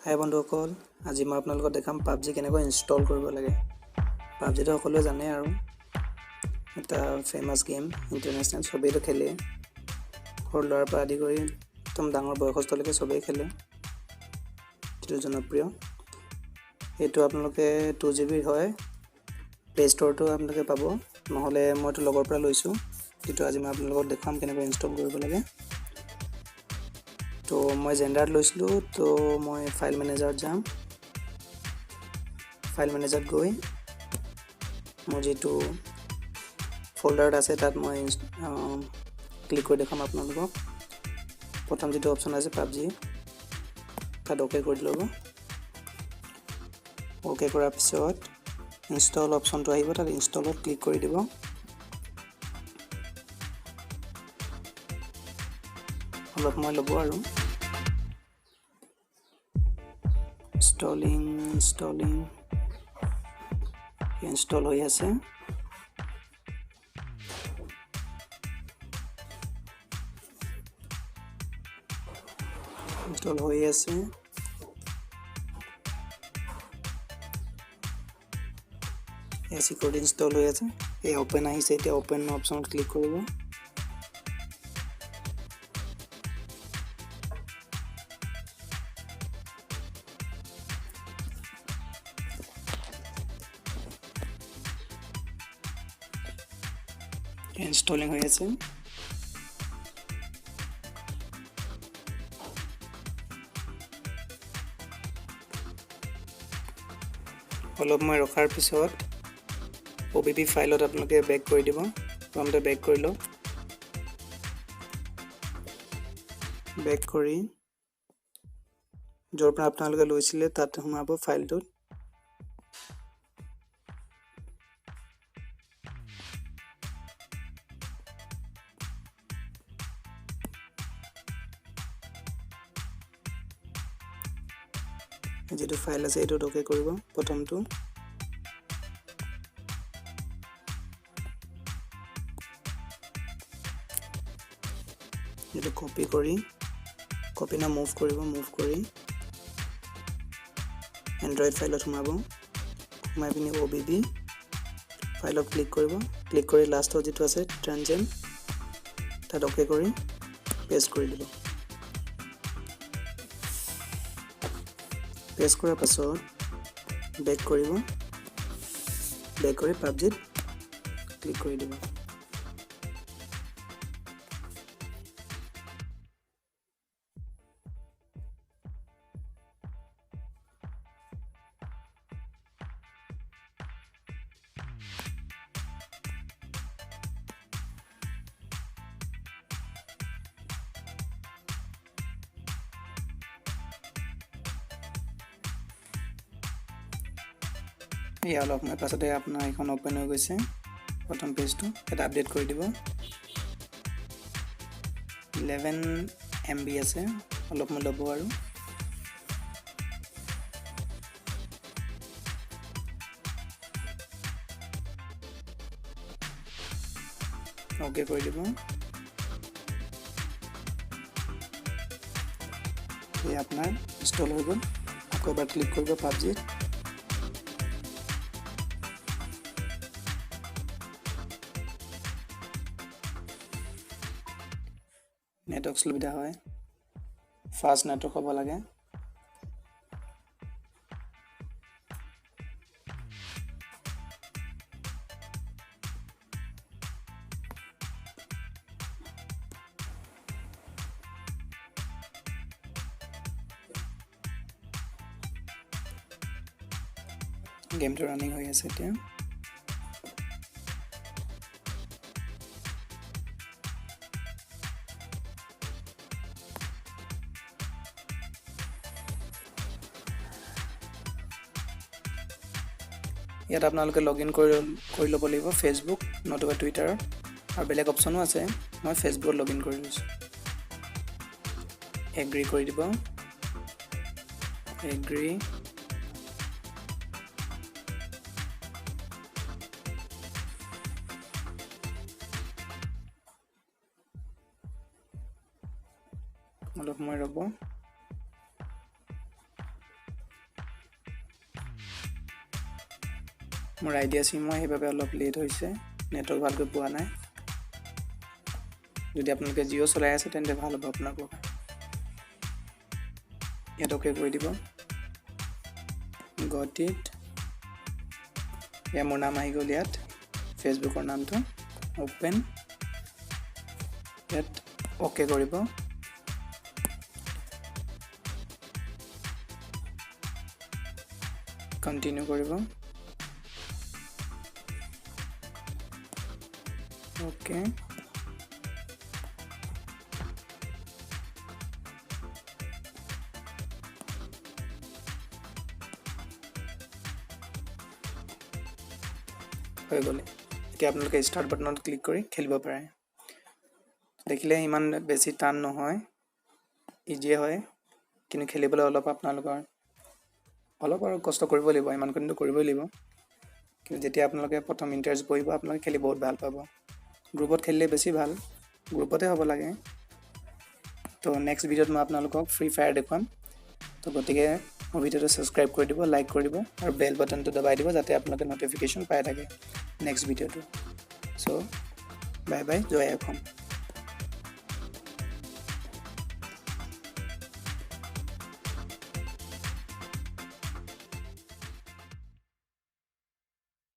হাই বন্ধুসকল, আজি মই আপোনালোকক দেখাম pubg কেনেকৈ ইনষ্টল কৰিব লাগে। pubg তো সকলোৱে জানে আৰু এটা ফেমাস গেম, ইন্টাৰনেশ্যনেল সবেইতো খেলে। সৰু ল'ৰাৰ পৰা আদি কৰি একদম ডাঙৰ বয়সস্থলৈকে সবেই খেলে। এইটো জনপ্ৰিয়। এইটো আপোনালোকে 2GB হয়। প্লে ষ্টৰটো আপোনালোকে পাব, নহলে মইতো লগৰ পৰা লৈছো। যেটো আজি মই আপোনালোকক দেখাম কেনেকৈ ইনষ্টল কৰিব লাগে। তো মই জেন্ডাৰ লৈছিলো, তো মই ফাইল মেনেজাৰত যাম। ফাইল মেনেজাৰত গৈ মোৰ যেটো ফোল্ডাৰত আছে তাত মই ক্লিক কৰি দেখাম আপোনালোকক। প্ৰথম যেটো অপচন আছে pubg, তাত ওকে কৰি ল'ব। ওকে কৰাৰ পিছত ইনষ্টল অপচনটো আহিব, তাত ইনষ্টলত ক্লিক কৰি দিব। অলপ সময় ল'ব আৰু ইনষ্টল হৈ আছে। ইনষ্টল হৈ আছে। সিকিউৰিটি ইনষ্টল হৈ আছে। এই ওপেন আহিছে, এতিয়া ওপেন অপচনত ক্লিক কৰিব। ইনষ্টলিং হৈ আছে। অলপ সময় ৰখাৰ পিছত pubg ফাইলত আপোনালোকে বেক কৰি দিব। প্ৰথমতে বেক কৰি লওক। বেক কৰি য'ৰ পৰা আপোনালোকে লৈছিলে তাত সোমাব ফাইলটোত। যেটো ফাইল আছে এইটো ওকে কৰিব। প্ৰথমটো এইটো কপি কৰি মুভ কৰিব। মুভ কৰি এন্ড্ৰইড ফাইলত সোমাব। সোমাই পিনি obb ফাইলত ক্লিক কৰিব। ক্লিক কৰি লাষ্টত যেটো আছে ট্ৰানজেক্ট, তাত ওকে কৰি পেষ্ট কৰি দিব। পেষ্ট কৰাৰ পাছত বেক কৰিব। বেক কৰি pubg ক্লিক কৰি দিব। এই অলপ সময় পাছতে আপোনাৰ এখন ওপেন হৈ গৈছে। প্ৰথম পেজটো এটা আপডেট কৰি দিব। 11 MB আছে, অলপ সময় ল'ব আৰু ওকে কৰি দিব। এই আপোনাৰ ইনষ্টল হৈ গ'ল। আকৌ এবাৰ ক্লিক কৰিব pubg। নেটৱৰ্ক সুবিধা হয়, ফাষ্ট নেটৱৰ্ক হ'ব লাগে। গেমটো ৰানিং হৈ আছে এতিয়া। ইয়াত আপোনালোকে লগইন কৰি ল'ব লাগিব ফেচবুক নতুবা টুইটাৰত, আৰু বেলেগ অপচনো আছে। মই ফেচবুকত লগইন কৰি লৈছোঁ। এগ্ৰি কৰি দিব। এগ্ৰি অলপ সময় ৰ'ব। মোৰ আইডিয়া চিম হয় সেইবাবে অলপ লেট হৈছে, নেটৱৰ্ক ভালকৈ পোৱা নাই। যদি আপোনালোকে জিঅ' চলাই আছে তেন্তে ভাল হ'ব আপোনালোকৰ। ইয়াত অ'কে কৰি দিব। Got it. মোৰ নাম আহি গ'ল ইয়াত, ফেচবুকৰ নামটো অ'পেন। ইয়াত অ'কে কৰিব। কণ্টিনিউ কৰিব। অ'কে। হৈ গ'লে এতিয়া আপোনালোকে ষ্টাৰ্ট বাটনত ক্লিক কৰি খেলিব পাৰে। দেখিলে ইমান বেছি টান নহয়, ইজিয়ে হয়, কিন্তু খেলিবলৈ অলপ আপোনালোকৰ অলপ আৰু কষ্ট কৰিব লাগিব, ইমানখিনিতো কৰিবই লাগিব। কিন্তু যেতিয়া আপোনালোকে প্ৰথম ইণ্টাৰেষ্ট বহিব আপোনালোকে খেলি বহুত ভাল পাব। গ্ৰুপত খেলিলে বেছি ভাল, গ্ৰুপতে হ'ব লাগে। তো নেক্সট ভিডিঅ'ত মই আপোনালোকক ফ্ৰী ফায়াৰ দেখুৱাম। তো গতিকে মোৰ ভিডিঅ'টো ছাবস্ক্ৰাইব কৰি দিব, লাইক কৰি দিব আৰু বেল বাটনটো দবাই দিব যাতে আপোনালোকে নটিফিকেশ্যন পাই থাকে নেক্সট ভিডিঅ'টো। চ' বাই বাই, জয় অসম।